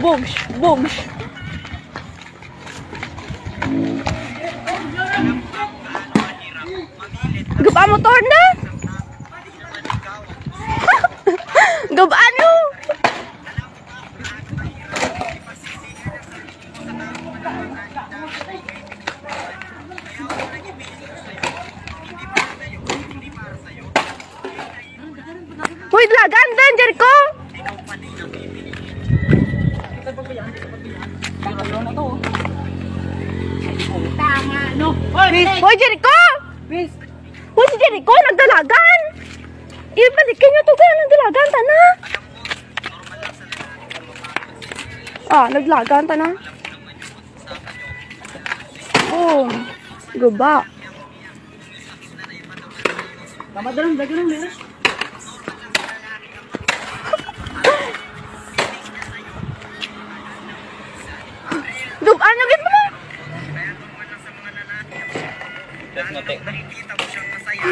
Bogs, bogs. Gaba motor na. Gabaan yo. Hoy, lagan din, Jericho. Tama, no? Hoy, Jericho. Hoy, si Jericho, nagdalagan. Ibalikin nyo to, kaya nagdalagan, tana. Ah, naglagan, tana. Oh, gaba. Dalam, dalam. Gabaan nyo, git mo na. Nakikita mo siyang masaya.